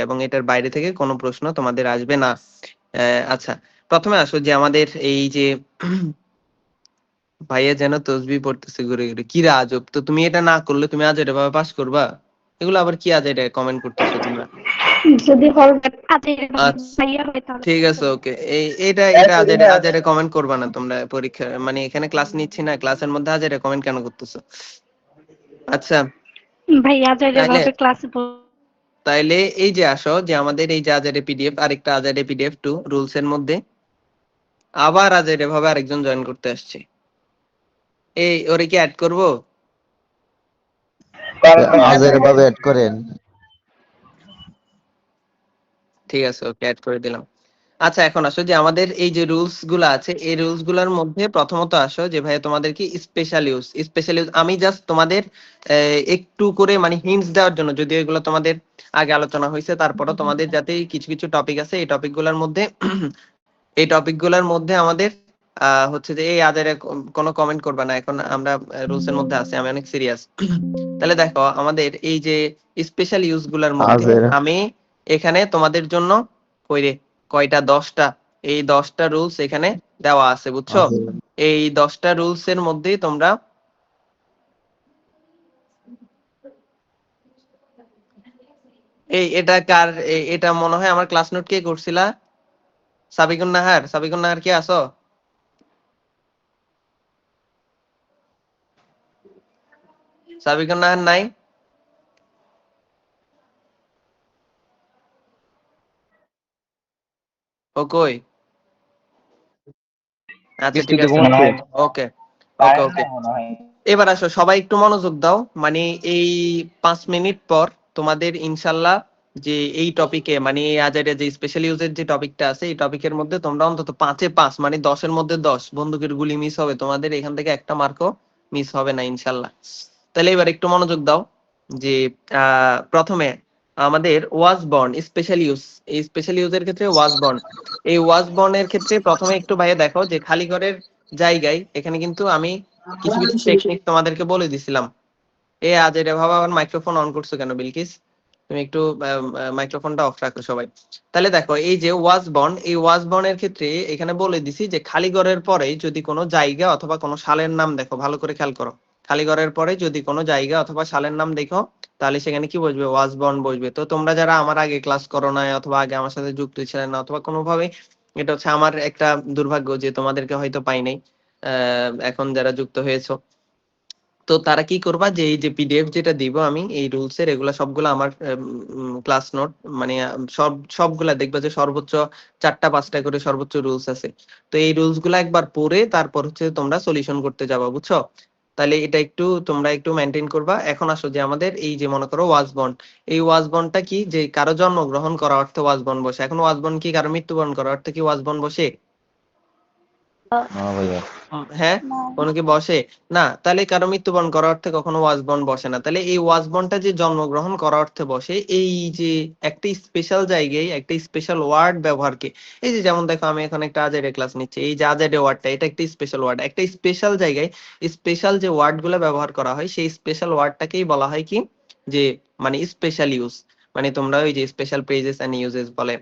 এবং এটার বাইরে থেকে কোনো প্রশ্ন তোমাদের আসবে না। আচ্ছা, প্রথমে আসো যে আমাদের এই যে ভাইয়া যেন তসবি পড়তেছে ঘুরে ঘুরে, কি রে আজব! তো তুমি এটা না করলে তুমি আজ এটা ভাবে পাস করবা? এগুলো আবার কি আজ এটা কমেন্ট করতেছো তোমরা? যদি ভাইয়া হয় তাহলে ঠিক আছে, ওকে। এটা আজ এটা কমেন্ট করবা না তোমরা পরীক্ষা, মানে এখানে ক্লাস নিচ্ছি না, ক্লাসের মধ্যে আজ এটা কমেন্ট কেন করতেছো? আচ্ছা, ভাইয়া তাইলে ভাবে ক্লাসে তাইলে এই যে আসো যে আমাদের এই যে আজারে পিডিএফ, আরেকটা আজারে পিডিএফ 2 রুলস এর মধ্যে আবার আজারে ভাবে আরেকজন জয়েন করতে আসছে। এই ওরে কি অ্যাড করব? আজের ভাবে অ্যাড করেন। ঠিক আছে, ওকে অ্যাড করে দিলাম। আচ্ছা, এখন আসো যে আমাদের এই যে রুলস গুলো আছে, এই রুলস গুলোর মধ্যে প্রথমত আসো যে ভাই তোমাদেরকে স্পেশাল ইউজ আমি জাস্ট তোমাদের একটু করে মানে হিন্টস দেওয়ার জন্য, যদিও এগুলো তোমাদের আগে আলোচনা হয়েছে, তারপরও তোমাদের যাতে কিছু কিছু টপিক আছে এই টপিকগুলোর মধ্যে আমাদের হচ্ছে যে এই আদের কোনো কমেন্ট করবা না, এখন আমরা রুলস এর মধ্যে আছি, আমি অনেক সিরিয়াস। তাহলে দেখো আমাদের এই যে স্পেশাল ইউজ গুলার মধ্যে আমি এখানে তোমাদের জন্য কয়টা 10টা, এই 10টা রুলস এখানে দেওয়া আছে, বুঝছো? এই 10টা রুলস এর মধ্যেই তোমরা এটা কার, এটা মনে হয় আমার ক্লাস নোট কে করছিলা? সাবিকুন নাহার কি আছো? সাবিকুন নাহার নাই? ও কই? আচ্ছা ঠিক আছে, ওকে ওকে ওকে। এবার আসো সবাই একটু মনোযোগ দাও, মানে এই 5 মিনিট পর তোমাদের ইনশাল্লাহ যে এই টপিকে, মানে এই আজারে যে স্পেশাল ইউজের যে টপিকটা আছে, এই টপিকের মধ্যে তোমরা অন্তত 5-এ 5 মানে 10-এর মধ্যে 10 বন্দুকের গুলি মিস হবে, তোমাদের এখান থেকে একটা মার্কও মিস হবে না ইনশাল্লাহ। তাহলে এবার একটু মনোযোগ দাও যে প্রথমে আমাদের ওয়াজ বন্ড স্পেশাল ইউজ, এই স্পেশাল ইউজের ক্ষেত্রে ওয়াজ বন্ড, এই ওয়াজ বন্ডের ক্ষেত্রে প্রথমে একটু ভাইয়া দেখো যে খালি ঘরের জায়গায় এখানে কিন্তু আমি কিছু কিছু টেকনিক তোমাদেরকে বলে দিছিলাম। আজ এটা ভাবা আবার মাইক্রোফোন অন করছো কেন বিলকিস? তুমি একটু মাইক্রোফোনটা অফ রাখো সবাই। তাহলে দেখো এই যে ওয়াজ বন্ড, এই ওয়াজ বন্ডের ক্ষেত্রে এখানে বলে দিছি যে খালি ঘরের পরে যদি কোনো জায়গা অথবা কোনো সালের নাম দেখো, ভালো করে খেয়াল করো, খালি ঘরের পরে যদি কোনো জায়গা অথবা সালের নাম দেখো তাহলে সেখানে কি বসবে? ওয়াজ বন্ড বসবে। তো তোমরা যারা আমার আগে ক্লাস করো না অথবা আগে আমার সাথে যুক্ত ছিলেন না অথবা কোনোভাবে, এটা হচ্ছে আমার একটা দুর্ভাগ্য যে তোমাদেরকে হয়তো পাই নাই, এখন যারা যুক্ত হয়েছো, তো তারা কি করবা যে এই যে পিডিএফ যেটা দিব আমি এই রুলস এর, এগুলা সবগুলো আমার ক্লাস নোট, মানে সবগুলা দেখবা যে সর্বোচ্চ 4টা 5টা করে সর্বোচ্চ রুলস আছে। তো এই রুলস গুলা একবার পড়ে তারপর হচ্ছে তোমরা সলিউশন করতে যাবা, বুঝছো? তাহলে এটা একটু তোমরা একটু মেনটেন করবা। এখন আসো যে আমাদের এই যে মনে করো ওয়াজ বন্ড, এই ওয়াজ বন্ডটা কি, যে কারো জন্মগ্রহণ করা অর্থে ওয়াজ বন্ড বসে। এখন ওয়াজ বন্ড কি কারো মৃত্যুবরণ করা অর্থে কি ওয়াজ বন্ড বসে? হ্যাঁ, কোনো কি বসে? না। তাহলে কারো মৃত্যুবরণ করার অর্থে কখনো ওয়াজ বন্ড বসে না। তাহলে এই ওয়াজ বন্ডটা যে জন্মগ্রহণ করার অর্থে বসে, এই যে একটা স্পেশাল জায়গায় একটা স্পেশাল ওয়ার্ড ব্যবহারকে, এই যে যেমন দেখো আমি এখন একটা আজাইরে ক্লাস নিচ্ছি, এই যে আজাইরে ওয়ার্ডটা এটা একটা স্পেশাল ওয়ার্ড, একটা স্পেশাল জায়গায় স্পেশাল যে ওয়ার্ড গুলো ব্যবহার করা হয় সেই স্পেশাল ওয়ার্ডটাকেই বলা হয় কি, যে মানে স্পেশাল ইউজ, মানে তোমরা ওই যে স্পেশাল প্রেজেস এন্ড ইউজেস বলে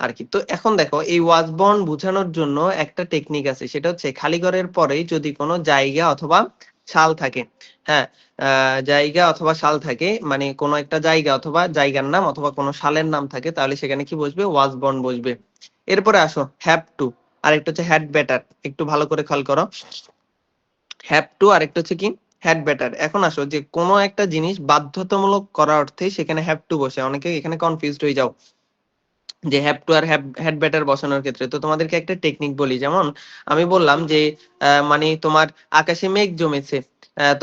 আর কি। তো এখন দেখো এই ওয়াজ বন্ড বোঝানোর জন্য একটা টেকনিক আছে, সেটা হচ্ছে খালি ঘরের পরে যদি কোনো জায়গা অথবা সাল থাকে, হ্যাঁ, জায়গা অথবা সাল থাকে, মানে কোনো একটা জায়গা অথবা জায়গার নাম অথবা কোনো সালের নাম থাকে, তাহলে সেখানে কি বসবে? ওয়াজ বন্ড বসবে। এরপরে আসো হ্যাভ টু, আর একটা হচ্ছে হ্যাড বেটার, একটু ভালো করে খেয়াল করো, হ্যাভ টু আর একটা হচ্ছে কি হ্যাড বেটার। এখন আসো যে কোনো একটা জিনিস বাধ্যতামূলক করা অর্থে সেখানে হ্যাভ টু বসে, অনেকে এখানে কনফিউজড হয়ে যাও যে হ্যাভ টু আর হ্যাড বেটার বসানোর ক্ষেত্রে। তো তোমাদেরকে একটা টেকনিক বলি, যেমন আমি বললাম যে মানে তোমার আকাশে মেঘ জমেছে,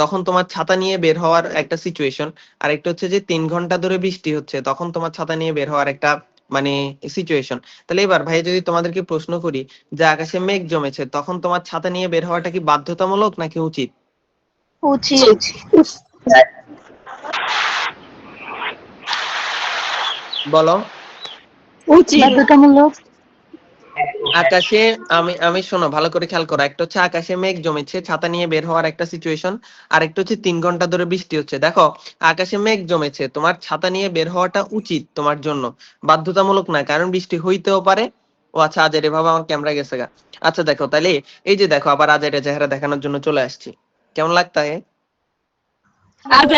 তখন তোমার ছাতা নিয়ে বের হওয়ার একটা সিচুয়েশন, আর একটা হচ্ছে যে 3 ঘন্টা ধরে বৃষ্টি হচ্ছে, তখন তোমার ছাতা নিয়ে বের হওয়ার একটা মানে সিচুয়েশন। তাহলে এবার ভাই যদি তোমাদেরকে প্রশ্ন করি যে আকাশে মেঘ জমেছে, তখন তোমার ছাতা নিয়ে বের হওয়াটা কি বাধ্যতামূলক নাকি উচিত? উচিত। বলো। উচিত। বাধ্যতামূলক। আকাশে আমি শোনো ভালো করে খেয়াল করো, একটা হচ্ছে আকাশে মেঘ জমেছে, ছাতা নিয়ে বের হওয়ার একটা সিচুয়েশন, আর একটা হচ্ছে 3 ঘন্টা ধরে বৃষ্টি হচ্ছে। দেখো, আকাশে মেঘ জমেছে, তোমার ছাতা নিয়ে বের হওয়াটা উচিত তোমার জন্য, বাধ্যতামূলক না, কারণ বৃষ্টি হইতেও পারে। ও আচ্ছা, আজেরে ভাবে আমার ক্যামেরা গেছে গা। আচ্ছা দেখো, তাহলে এই যে দেখো, আবার আজেরে চেহারা দেখানোর জন্য চলে আসছি। কেমন লাগতা হে? আচ্ছা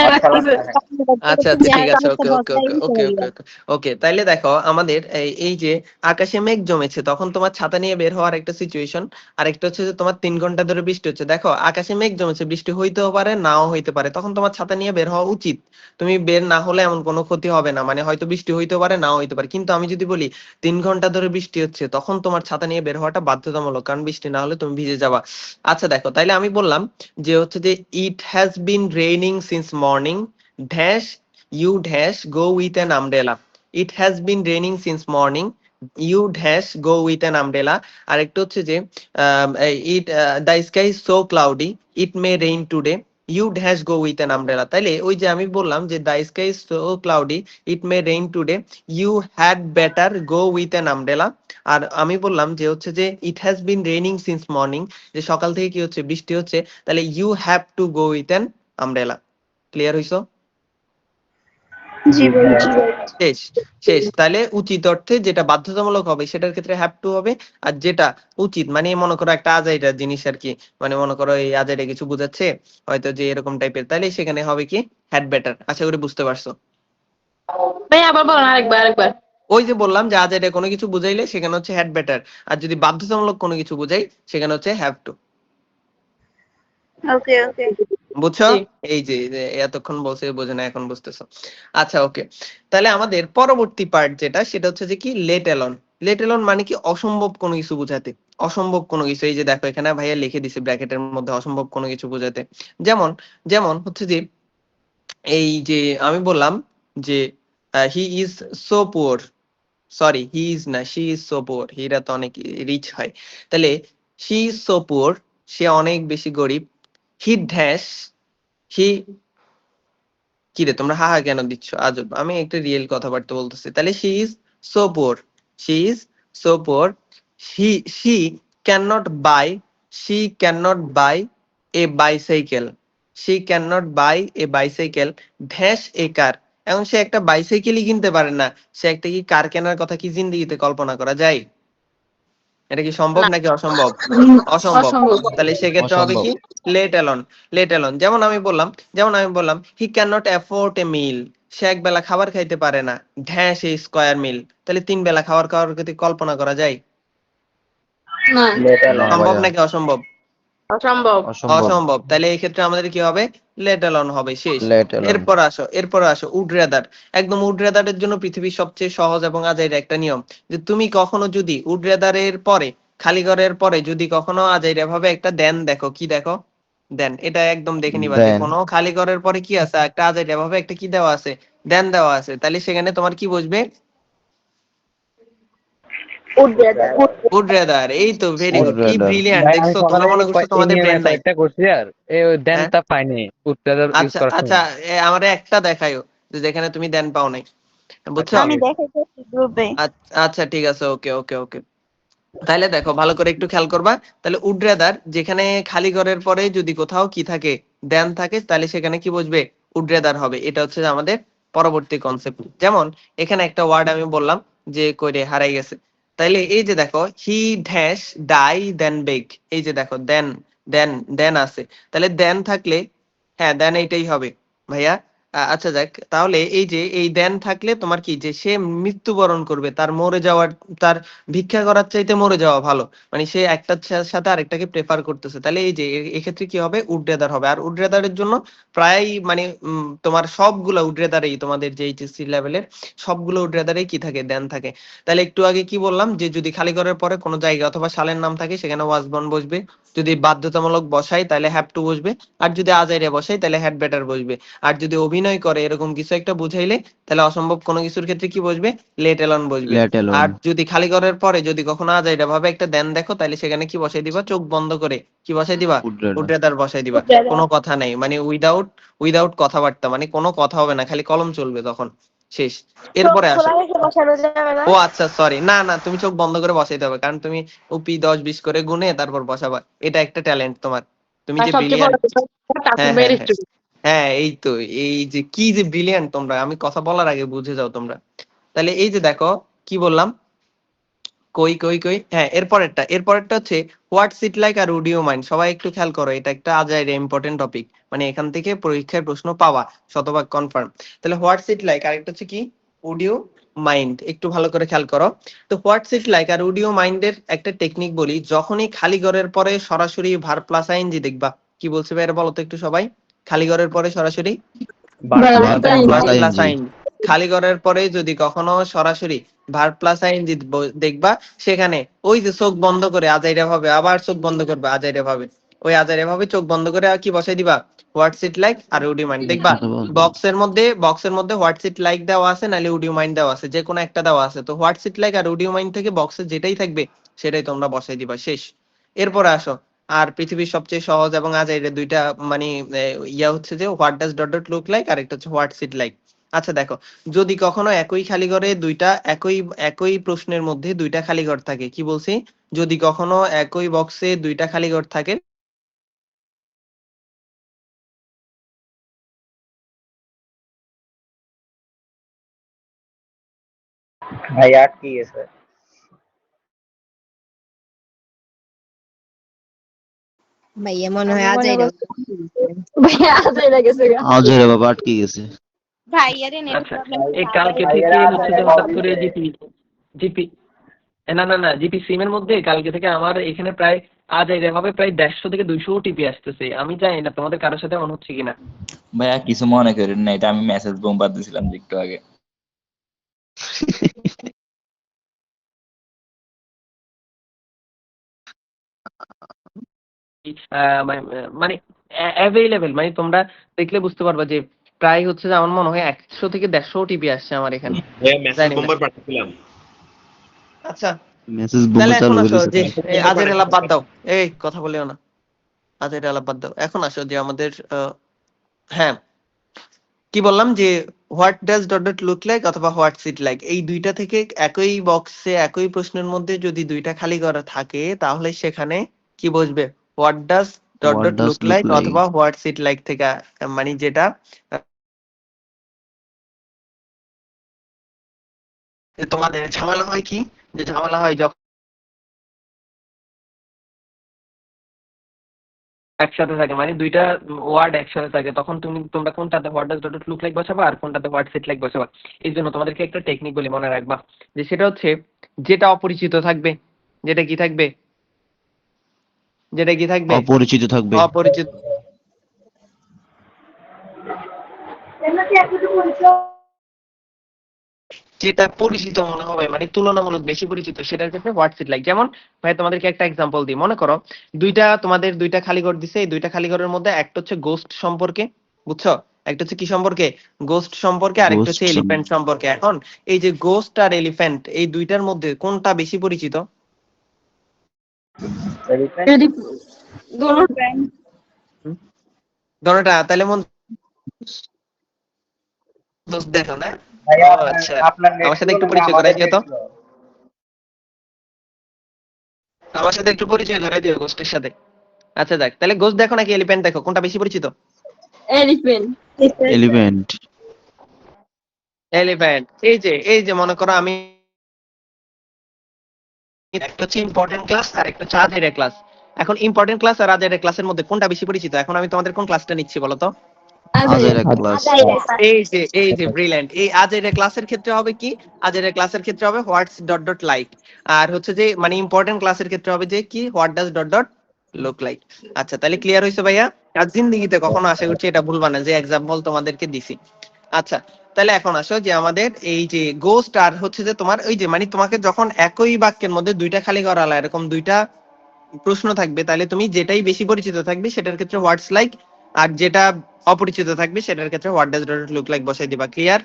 আচ্ছা, ঠিক আছে, ওকে ওকে ওকে ওকে ওকে ওকে ওকে। তাইলে দেখো, আমাদের এই যে আকাশে মেঘ জমেছে, তখন তোমার ছাতা নিয়ে বের হওয়ার একটা সিচুয়েশন, আর একটা হচ্ছে যে তোমার 3 ঘন্টা ধরে বৃষ্টি হচ্ছে। দেখো, আকাশে মেঘ জমেছে, বৃষ্টি হইতেও পারে নাও হইতে পারে, তখন তোমার ছাতা নিয়ে বের হওয়া উচিত। তুমি বের না হলে এমন কোনো ক্ষতি হবে না, মানে হয়তো বৃষ্টি হইতেও পারে নাও হইতে পারে, কিন্তু আমি যদি বলি 3 ঘন্টা ধরে বৃষ্টি হচ্ছে, তখন তোমার ছাতা নিয়ে বের হওয়াটা বাধ্যতামূলক, কারণ বৃষ্টি না হলে তুমি ভিজে যাবা। আচ্ছা দেখো, তাইলে আমি বললাম যে হচ্ছে যে it has been raining since morning dash you dash go with an umbrella. It has been raining since morning. You dash go with an umbrella. আর একটা হচ্ছে যে the sky is so cloudy, it may rain today. You dash go with an umbrella. তাইলে ওই যে আমি বললাম যে the sky is so cloudy, it may rain today. You had better go with an umbrella. আর আমি বললাম যে হচ্ছে যে it has been raining since morning, যে সকাল থেকে কি হচ্ছে, বৃষ্টি হচ্ছে, তাহলে you have to go with an umbrella. Clear হইছো? জি ভাই। শেষ শেষ। তাহলে উচিত অর্থে যেটা বাধ্যতামূলক হবে সেটার ক্ষেত্রে হ্যাভ টু হবে, আর যেটা উচিত মানে মনে করো একটা আজাইরা জিনিস আর কি, মানে মনে করো এই আজাইরা কিছু বুঝাচ্ছে হয়তো যে এরকম টাইপের, তাহলে সেখানে হবে কি হ্যাড বেটার। আশা করি বুঝতে পারছো। ভাই আবার বলেন, আরেকবার। ওই যে বললাম যে আজাইরা কোনো কিছু বুঝাইলে সেখানে হচ্ছে হ্যাড বেটার, আর যদি বাধ্যতামূলক কোনো কিছু বুঝাই সেখানে হচ্ছে হ্যাভ টু। ওকে ওকে। বুঝছো? জি। এই যে যে এতক্ষণ বলছে বোঝে না, এখন বুঝতেছো। আচ্ছা ওকে, তাহলে আমাদের পরবর্তী পার্ট যেটা, সেটা হচ্ছে যে কি লেট এলন। লেট এলন মানে কি অসম্ভব কোনো কিছু বোঝাতে, অসম্ভব কোনো কিছু। এই যে দেখো এখানে ভাইয়া লিখে দিছে ব্র্যাকেটের মধ্যে অসম্ভব কোনো কিছু বোঝাতে। যেমন যেমন হচ্ছে যে এই যে আমি বললাম যে he is so poor, sorry he is না, শি ইজ সো পুয়ার, হিরা তো অনেক রিচ হয়। তাহলে শি ইজ সো পুয়ার, সে অনেক বেশি গরিব। হি ড্যাশ, হি, কি রে তোমরা হা হা কেন দিচ্ছ আজব, আমি একটা রিয়েল কথাবার্তা বলতেছি। তাহলে she is so poor, she is so poor, she can not buy, she can not buy a bicycle, she can not buy a bicycle dash a car. এখন সে একটা বাইসাইকেলই কিনতে পারে না, সে একটা কি কার কেনার কথা কি জিন্দেগিতে কল্পনা করা যায়? এটা কি সম্ভব না, নাকি অসম্ভব? অসম্ভব। অসম্ভব। তাহলে সেক্ষেত্রে হবে অসম্ভব। কি লেট অ্যালোন, লেট অ্যালোন। যেমন আমি বললাম হি ক্যান নট অ্যাফোর্ড এ মিল, সে এক বেলা খাবার খাইতে পারে না ড্যাশ এ স্কয়ার মিল, তাহলে 3 বেলা খাওয়ার কথা কল্পনা করা যায়? না, না সম্ভব ভাইয়া, নাকি অসম্ভব? অসম্ভব। অসম্ভব। অসম্ভব। তাহলে এই ক্ষেত্রে আমাদের কি হবে লেট অ্যালোন হবে। শেষ। Let alone. এরপর আসো উড রেদার। একদম উড রেদারের জন্য পৃথিবীর সবচেয়ে সহজ এবং আজাইর একটা নিয়ম, যে তুমি কখনো যদি উড রেদারের পরে, খালি ঘরের পরে যদি কখনো আজাইরা ভাবে একটা দেন দেখো, কি দেখো? দেন। এটা একদম দেখে নিবা যে দেন। কোনো খালি ঘরের পরে কি আছে, একটা আজাইরা ভাবে একটা কি দেওয়া আছে, দেন দেওয়া আছে, তাহলে সেখানে তোমার কি বসবে? Would rather. এই তো ভেরি উড গুড, কি রাইডার। ব্রিলিয়ান্ট, ভাই আমি দেখছো তোমরা সকালে মনে করছো এই তোমাদের নিয়মে ব্রেন নাই। কয়েকটা করছি, আর এই হ্যাঁ, দেনটা পাইনি উত্তর ইউজ আচ্ছা করার আচ্ছা, সময়। আমারে একটা দেখায়ও যে যেখানে তুমি দেন পাও নাই, আচ্ছা বুঝছো? আমি ঠিক আছে। দেখাইতেছি গ্রুপে। আচ্ছা ঠিক আছে, ওকে ওকে ওকে। তাহলে দেখো ভালো করে একটু খেয়াল করবা। তাহলে উড রেদার, যেখানে খালি ঘরের পরে যদি কোথাও কি থাকে, দেন থাকে, তাহলে সেখানে কি বসবে? উড রেদার হবে। এটা হচ্ছে যে আমাদের পরবর্তী কনসেপ্ট। যেমন এখানে একটা ওয়ার্ড আমি বললাম যে কইরে হারাই গেছে। তাইলে এই যে দেখো হি ড্যাশ ডাই দেন বেগ, এই যে দেখো দেন, দেন দেন আছে, তাহলে দেন থাকলে, হ্যাঁ দেন এইটাই হবে ভাইয়া। আচ্ছা যাক, তাহলে এই যে এই দেন থাকলে তোমার কি, যে সে মৃত্যুবরণ করবে, তার মরে যাওয়ার, তার ভিক্ষা করার চাইতে মরে যাওয়া ভালো, মানে সে একটার সাথে আরেকটাকে প্রেফার করতেছে। তাহলে এই যে এক্ষেত্রে কি হবে? উডরেদার হবে। আর উডরেদারের জন্য প্রায় মানে তোমার সবগুলো উডরেদারেই, তোমাদের যে এইচএসসি লেভেলের সবগুলো উডরেদারেই কি থাকে? দেন থাকে। তাহলে একটু আগে কি বললাম, যে যদি খালি ঘরের পরে কোনো জায়গা অথবা সালের নাম থাকে সেখানে ওয়াজ বন বসবে, যদি বাধ্যতামূলক বসাই তাহলে হ্যাভ টু বসবে, আর যদি আজাইরে বসাই তাহলে হ্যাড বেটার বসবে, আর যদি অভিনয় করে এরকম কিছু একটা বুঝাইলে তাহলে অসম্ভব কোনো কিছুর ক্ষেত্রে কি বসবে? লেট এলন বসবে। Let alone. আর যদি খালি ঘরের পরে যদি কখনো আজাইরা ভাবে একটা দেন দেখো, তাহলে সেখানে কি বসাই দিবা? চোখ বন্ধ করে কি বসাই দিবা? Would rider. উড্রেদার বসাই দিবা। কোনো কথা নাই, মানে উইদাউট কথাবার্তা, মানে কোনো কথা হবে না, খালি কলম চলবে তখন। শেষ। এরপরে আসো, খোলা রেখে বসানো যাবে না? ও আচ্ছা সরি, না না তুমি চোখ বন্ধ করে বসাইতে হবে, কারণ তুমি উপি 10-20 করে গুনে তারপর বসাবা, এটা একটা ট্যালেন্ট তোমার, তুমি আর যে সবচেয়ে বড় ব্রিলিয়ান্ট। কথা, তাসিফ হ্যাঁ হ্যাঁ ভাইয়ের হ্যাঁ স্টুডেন্ট। হ্যাঁ, এই তো, এই যে কি যে ব্রিলিয়ান্ট তোমরা, আমি কথা বলার আগে বুঝে যাও তোমরা। তাহলে এই যে দেখো কি বললাম, কই কই কই, হ্যাঁ এরপরেরটা হচ্ছে হোয়াটস ইট লাইক আর উড ইউ মাইন্ড। সবাই একটু খেয়াল করো, এটা একটা আজাইরে ইম্পর্টেন্ট টপিক, মানে এখান থেকে পরীক্ষার প্রশ্ন পাওয়া শতভাগ কনফার্ম। তাহলে হোয়াটস ইট লাইক, আরেকটা হচ্ছে কি উড ইউ মাইন্ড, একটু ভালো করে খেয়াল করো। তো হোয়াটস ইট লাইক আর উড ইউ মাইন্ডের একটা টেকনিক বলি, যখনই খালি ঘরের পরে সরাসরি ভার প্লাস আইএনজি দেখবা, কি বলছে ভাই বলো তো একটু সবাই, খালি ঘরের পরে সরাসরি ভার্ব প্লাস প্লাস আইএনজি। আইন, খালি ঘরের পরে যদি কখনো সরাসরি ভার্ব প্লাস আইএনজি দেখবা, সেখানে ওই যে চোখ বন্ধ করে আজাইরা ভাবে, আবার চোখ বন্ধ করবে আজাইরা ভাবে, ওই আজাইরা ভাবে চোখ বন্ধ করে আর কি বসাই দিবা, হোয়াটস ইট লাইক আর উড ইউ মাইন্ড। দেখবা বক্সের মধ্যে হোয়াটস ইট লাইক দেওয়া আছে, নাহলে উড ইউ মাইন্ড দেওয়া আছে, যে কোনো একটা দেওয়া আছে। তো হোয়াটস ইট লাইক আর উড ইউ মাইন্ড থেকে বক্সে যেটাই থাকবে সেটাই তোমরা বসাই দিবা, শেষ। এরপরে আসো, আর পৃথিবীর সবচেয়ে সহজ এবং আজাইরে দুইটা, মানে ইয়া হচ্ছে যে what does dot dot look like, আর একটা হচ্ছে হোয়াটস ইট লাইক। আচ্ছা দেখো, যদি কখনো একই খালি ঘরে দুইটা, একই একই প্রশ্নের মধ্যে দুইটা খালি ঘর থাকে, কি বলছি, যদি কখনো একই বক্সে দুইটা খালি ঘর থাকে, ভাইয়া আটকে গেছে। ভাইয়া মনে আমি হয় মনে আজাইরা করছি ভাইয়া আজাইরা গেছে গা। আজরে বাবা আটকে গেছে। ভাইয়ারে নেট আচ্ছা প্রবলেম। এই কালকে থেকে হচ্ছে যে হঠাৎ করে জিপি জিপি না জিপি সিম এর মধ্যে কালকে থেকে আমার এখানে প্রায় আজ এভাবে প্রায় 150 থেকে 200 টিপি আসতেছে, আমি জানি না তোমাদের কারোর সাথে এমন হচ্ছে কিনা। ভাইয়া কিছু মনে করেন না, এটা আমি মেসেজ বোম্বার দিছিলাম যে একটু আগে। মানে অ্যাভেলেবেল, মানে তোমরা দেখলে বুঝতে পারবা যে প্রায় হচ্ছে যে আমার মনে হয় 100 থেকে 150 টিপি আসছে আমার এখানে, মেসেজ জানি না। বোম্বার পাঠিয়েছিলাম। আচ্ছা মেসেজ তাহলে বোম্বার এখন চালু আসো করেছে যে তো। আজের আলাপ বাদ দাও, এই কথা বলিও না, আজের আলাপ বাদ দাও। এখন আসো যে আমাদের হ্যাঁ কি বললাম যে what does dot dot look like অথবা হোয়াটস ইট লাইক, এই দুইটা থেকে একই বক্সে একই প্রশ্নের মধ্যে যদি দুইটা খালি করা থাকে, তাহলে সেখানে কি বসবে, what does dot what dot does look look like like. অথবা হোয়াটস ইট লাইক থেকে, মানে যেটা তোমাদের ঝামেলা হয় কি, যে ঝামেলা হয় যখন একসাথে থাকে, মানে দুইটা ওয়ার্ড একসাথে থাকে, তখন তোমরা কোনটাতে what does dot dot look like বসাবা আর কোনটাতে হোয়াটস ইট লাইক বসাবা। এই জন্য তোমাদেরকে একটা টেকনিক বলে মনে রাখবা, যে সেটা হচ্ছে যেটা অপরিচিত থাকবে, যেটা কি থাকবে, যেটা কি থাকবে, অপরিচিত থাকবে। অপরিচিত, যেটা পরিচিত মনে হবে, মানে তুলনামূলক বেশি পরিচিত, সেটার ক্ষেত্রে হোয়াটস ইট লাইক। যেমন ভাই তোমাদেরকে একটা এক্সাম্পল দিই, মনে করো তোমাদের দুইটা খালি ঘর দিছে, এই দুইটা খালি ঘরের মধ্যে একটা হচ্ছে গোস্ট সম্পর্কে, বুঝছো, একটা হচ্ছে কি সম্পর্কে, গোস্ট সম্পর্কে, আর একটা গোস্ট হচ্ছে এলিফ্যান্ট সম্পর্কে। এখন এই যে গোস্ট আর এলিফ্যান্ট, এই দুইটার মধ্যে কোনটা বেশি পরিচিত? যদি দোনো ধরোটা তাহলে মন দোস্ত দেখো না, ভাইয়া ও আচ্ছা, আপনার নেট আমার সাথে একটু প্রবলেম, পরিচয় আমাদের করাই দিও নেট তো, স্লো। আমার সাথে একটু পরিচয় করাই দিও গোস্টের সাথে। আচ্ছা দেখ, তাহলে গোস্ট দেখো নাকি এলিফ্যান্ট দেখো, কোনটা বেশি পরিচিত? এলিফ্যান্ট। এলিফ্যান্ট। এলিফ্যান্ট। এই যে মনে করো আমি একটা হচ্ছে ইম্পর্টেন্ট ক্লাস আর একটা হচ্ছে আজের ক্লাস। এখন ইম্পর্টেন্ট ক্লাস আর আজের ক্লাসের মধ্যে কোনটা বেশি পরিচিত? এখন আমি তোমাদের কোন ক্লাসটা নিচ্ছি বলো তো? আজেরা ক্লাস। এই যে ব্রিলিয়ান্ট, এই আজের ক্লাসের ক্ষেত্রে হবে কি, আজের ক্লাসের ক্ষেত্রে হবে হোয়াটস ডট ডট লাইক, আর হচ্ছে যে মানে ইম্পর্টেন্ট ক্লাসের ক্ষেত্রে হবে যে কি, what does dot dot look like. আচ্ছা তাহলে ক্লিয়ার হয়েছে ভাইয়া? আর জিন্দেগিতে কখনো আশা করছি এটা ভুলবা না, যে এক্সাম্পল তোমাদেরকে দিছি। আচ্ছা তাহলে এখন আসো যে আমাদের এই যে গোস্ট আর হচ্ছে যে তোমার ওই যে, মানে তোমাকে যখন একই বাক্যের মধ্যে দুইটা খালি করালা, এরকম দুইটা প্রশ্ন থাকবে, তাহলে তুমি যেটাই বেশি পরিচিত থাকবে সেটার ক্ষেত্রে হোয়াটস লাইক, আর যেটা অপরিচিত থাকবে সেটার ক্ষেত্রে what does dot look like বসাই দিবা। ক্লিয়ার?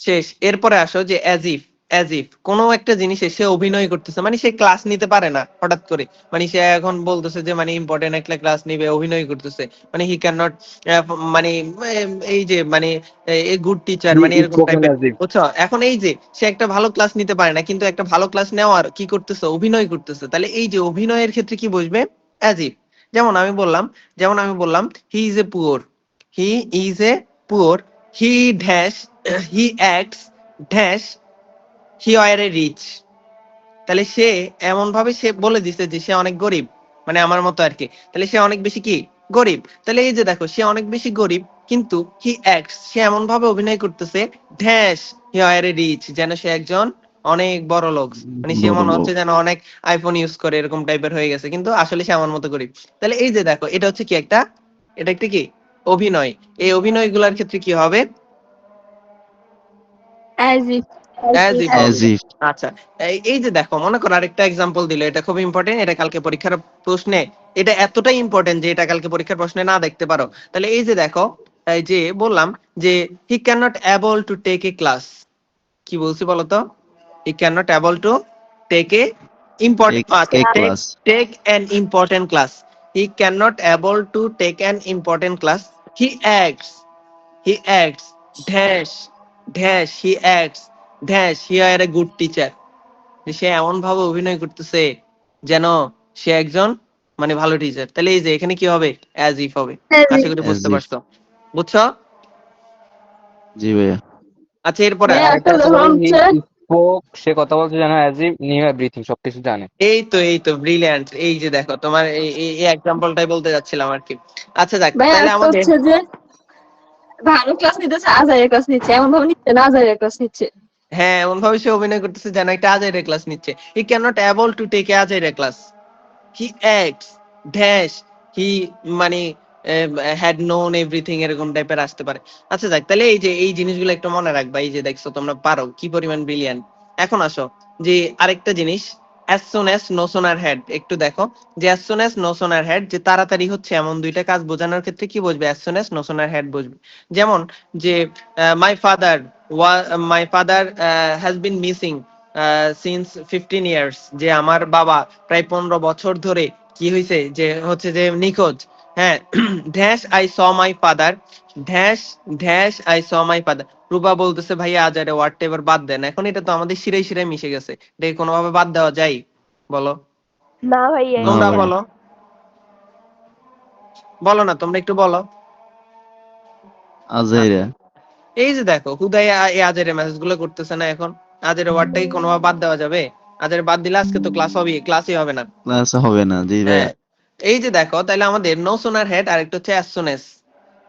শেষ। এরপরে আসো যে অ্যাজ ইফ, অ্যাজ ইফ কোনো একটা জিনিসে সে অভিনয় করতেছে, মানে সে ক্লাস নিতে পারে না হঠাৎ করে, মানে সে এখন বলতেছে যে মানে ইম্পর্টেন্ট একটা ক্লাস নিবে, অভিনয় করতেছে, মানে হি ক্যান নট, মানে এই যে মানে এ গুড টিচার, মানে এরকম টাইপের, বুঝছো? এখন এই যে সে একটা ভালো ক্লাস নিতে পারে না, কিন্তু একটা ভালো ক্লাস নেওয়ার কি করতেছে, অভিনয় করতেছে, তাহলে এই যে অভিনয়ের ক্ষেত্রে কি বসবে? As if. যেমন আমি বললাম he is a poor, he is a poor, he dash, he acts dash, he were a rich. তাহলে সে এমন ভাবে সে বলে দিছে যে সে অনেক গরিব, মানে আমার মতো আর কি, তাহলে সে অনেক বেশি কি গরিব। তাহলে এই যে দেখো সে অনেক বেশি গরিব, কিন্তু হি অ্যাক্টস, সে এমন ভাবে অভিনয় করতেছে, dash, he were a rich, যেন সে একজন অনেক বড় লোক, মানে সে বড় মনে লোক। হচ্ছে যেন অনেক আইফোন ইউজ করে এরকম টাইপের হয়ে গেছে, কিন্তু আসলে সে আমার মতো গরিব। তাহলে এই যে দেখো এটা হচ্ছে কি একটা, এটা একটা কি অভিনয়। এই অভিনয়গুলোর ক্ষেত্রে কি হবে? As if. অ্যাজ ইফ হবে। As if. আচ্ছা, এই যে দেখো মনে করো আরেকটা এক্সাম্পল দিল, এটা খুব ইম্পর্টেন্ট, এটা কালকে পরীক্ষার প্রশ্নে, এটা এতটাই ইম্পর্টেন্ট যে এটা কালকে পরীক্ষার প্রশ্নে না দেখতে পারো। তাহলে এই যে দেখো, এই যে বললাম যে he can not able to take a class, কি বলছি বলতো? He can not able to take a important, take class. Take an important class, he can not able to take an important class, he acts, he acts dash dash, he acts dash, he are a good teacher। সে এমন ভাবে অভিনয় করতেছে যেন সে একজন মানে ভালো teacher. তাহলে এই যে এখানে কি হবে? অ্যাজ ইফ হবে। আশা করি As বুঝতে if। পারছো, বুঝছো? জি ভাইয়া। আচ্ছা এরপরে ভাইয়া আসো। একটা উদাহরণ হচ্ছে স্পোক, সে কথা বলছে জানো, অ্যাজ ইফ নিউ এভরিথিং, সবকিছু জানে। এই তো ব্রিলিয়ান্ট। এই যে দেখো তোমার এই এক্সাম্পলটাই বলতে যাচ্ছিলাম আর কি। আচ্ছা যাক, ভাইয়া তাহলে একটা আমাদের হচ্ছে যে ভালো ক্লাস নিতেছে, আজাইরা ক্লাস নিচ্ছে, এমন ভাবে নিচ্ছে না আজাইরা ক্লাস নিচ্ছে। হ্যাঁ এমন ভাবে সে অভিনয় করতেছে যেন একটা আজাইরা ক্লাস নিচ্ছে। He can not able to take a আজাইরা class, he acts dash, he মানে হ্যাড নোন এভরিথিং, এরকম টাইপের আসতে পারে। আচ্ছা যাক, তাহলে এই যে এই জিনিসগুলো একটু মনে রাখবা। এই যে দেখছো তোমরা পারো কি পরিমাণ ব্রিলিয়ান্ট। এখন আসো যে আরেকটা জিনিস, as soon as no sooner had, একটু দেখো যে as soon as no sooner had, যে তাড়াতাড়ি হচ্ছে এমন দুইটা কাজ বোঝানোর ক্ষেত্রে কি বসবে? as soon as no sooner had বসবে। যেমন যে my father my father has been missing since 15 years, যে আমার বাবা প্রায় 15 বছর ধরে কি হয়েছে, যে হচ্ছে যে নিখোঁজ। হ্যাঁ, dash I saw my father, dash dash I saw my father. Rupa বলতেছে ভাইয়া আজারে ওয়ার্ডটা এবার বাদ দেন, এখন এটা তো আমাদের শিরায় শিরায় মিশে গেছে, এটা কোনোভাবে বাদ দেওয়া যায়? বলো না ভাইয়া। না তোমরা, ভাই। বলো বলো না, তোমরা একটু বলো। আজাইরা। এই যে দেখো হুদাই এই আজের মেসেজ গুলো করতেছে না, এখন আজের ওয়ার্ডটাই কোনোভাবে বাদ দেওয়া যাবে? আজের বাদ দিলে আজকে তো ক্লাসই হবে না। ক্লাস হবে না। জি ভাইয়া। হ্যাঁ, এই যে দেখো তাহলে আমাদের নো সোনার হেড আর একটা হচ্ছে অ্যাজ সুন অ্যাজ।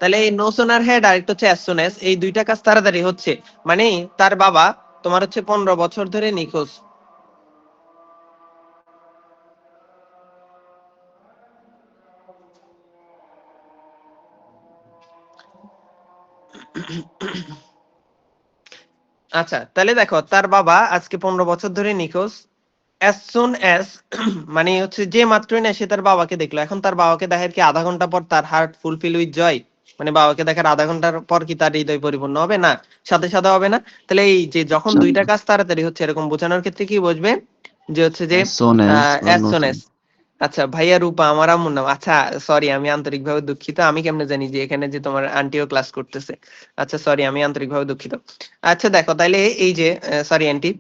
তাহলে এই নো সোনার হেড আর একটা হচ্ছে অ্যাজ সুন অ্যাজ, এই দুইটা কাজ তাড়াতাড়ি হচ্ছে, মানে তার বাবা তোমার হচ্ছে 15 বছর ধরে নিখোঁজ। আচ্ছা তাহলে দেখো তার বাবা আজকে 15 বছর ধরে নিখোঁজ। as soon as মানে হচ্ছে যে মাত্রই না সে তার বাবাকে দেখলো, এখন তার বাবাকে দেখার কি আধা ঘন্টা পর তার হার্ট ফুলফিল উইথ জয়, মানে বাবাকে দেখার আধা ঘন্টার পর কি তার হৃদয় পরিপূর্ণ হবে? না, সাথে সাথে হবে না। তাহলে এই যে যখন দুইটা কাজ তাড়াতাড়ি হচ্ছে এরকম বোঝানোর ক্ষেত্রে কি বসবে? যে হচ্ছে যে As soon as or as no soon soon। as। আচ্ছা ভাইয়া রূপা আমার আম্মুর নাম। আচ্ছা সরি, আমি আন্তরিকভাবে দুঃখিত, আমি কেমনে জানি যে এখানে যে তোমার আন্টিও ক্লাস করতেছে? আচ্ছা সরি, আমি আন্তরিকভাবে দুঃখিত। আচ্ছা দেখো তাইলে এই যে সরি আন্টি,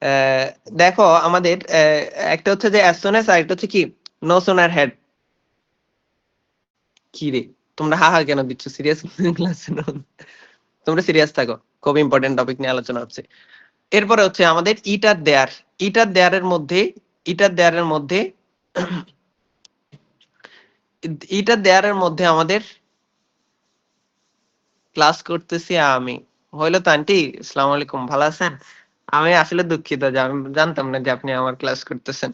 আহ, দেখো আমাদের একটা হচ্ছে যে as soon as, আর একটা হচ্ছে কি no sooner had। কি রে তোমরা হা হা কেন দিচ্ছ? সিরিয়াস ক্লাসে তোমরা সিরিয়াস থাকো, খুব ইম্পর্টেন্ট টপিক নিয়ে আলোচনা হচ্ছে। এরপরে হচ্ছে আমাদের ইটার দেয়ার, ইটার দেয়ারের মধ্যে, ইটার দেয়ারের মধ্যে ইটার দেয়ারের মধ্যে আমাদের ক্লাস করতেছি আমি। হইলো তো আন্টি? আসসালামু আলাইকুম, ভালো আছেন? আমি আসলে দুঃখিত যে আমি জানতাম না যে আপনি আমার ক্লাস করতেছেন।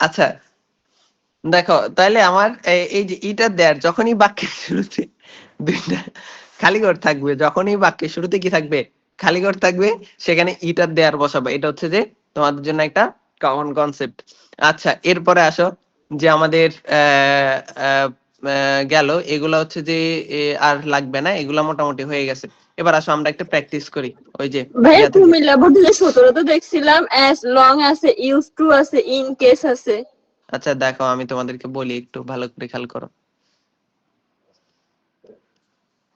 আচ্ছা দেখো তাহলে আমার এই যে ইটার দেয়ার, যখনই বাক্যের শুরুতে দুইটা খালি ঘর থাকবে, যখনই বাক্যের শুরুতে কি থাকবে? খালি ঘর থাকবে, সেখানে ইটার দেয়ার বসাবো। এটা হচ্ছে যে তোমাদের জন্য একটা কমন কনসেপ্ট। আচ্ছা এরপরে আসো যে আমাদের গেল এগুলা হচ্ছে যে আর লাগবে না, এগুলা মোটামুটি হয়ে গেছে। এবার আসো আমরা একটা প্র্যাকটিস করি। ওই যে ভাইয়া ইয়া থেকে। কুমিল্লা বোর্ডে 17 তো দেখছিলাম, অ্যাজ লং আছে, ইউজ টু আছে, ইন কেস আছে। আচ্ছা দেখো আমি তোমাদেরকে বলি, একটু ভালো করে খেয়াল করো।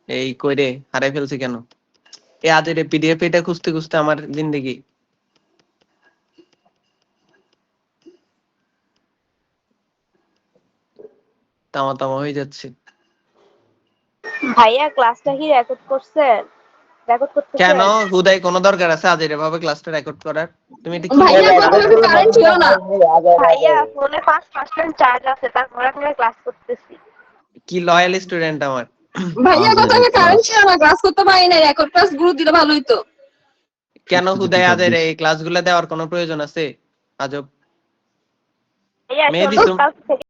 এই কইরে হারাই ফেলছি কেন? এই আজের পিডিএফ এটা খুঁজতে খুঁজতে আমার জিন্দেগি। তামা তামা হয়ে যাচ্ছে। ভাইয়া ক্লাসটা কি রেকর্ড করছেন? রেকর্ড করতেছেন? কেন হুদাই কোনো দরকার আছে আজের এভাবে ক্লাসটা রেকর্ড করার? তুমি এটা কি ভাইয়া বলছো? প্রথমে তো কারেন্ট ছিল না। ভাইয়া ফোনে 5% চার্জ আছে, তারপর আমরা ক্লাস করতেছি। কি লয়াল স্টুডেন্ট আমার। ভাইয়া আজের প্রথমে কারেন্ট ক্লাস ছিল না, ক্লাস করতে পারি না, রেকর্ড ক্লাস গুলো দিলে ভালো হইতো। কেন হুদাই আজের 26 এই ক্লাসগুলো দেওয়ার কোনো প্রয়োজন আছে? আজব। ভাইয়া মেহেদী চলো তুমি কাল থেকে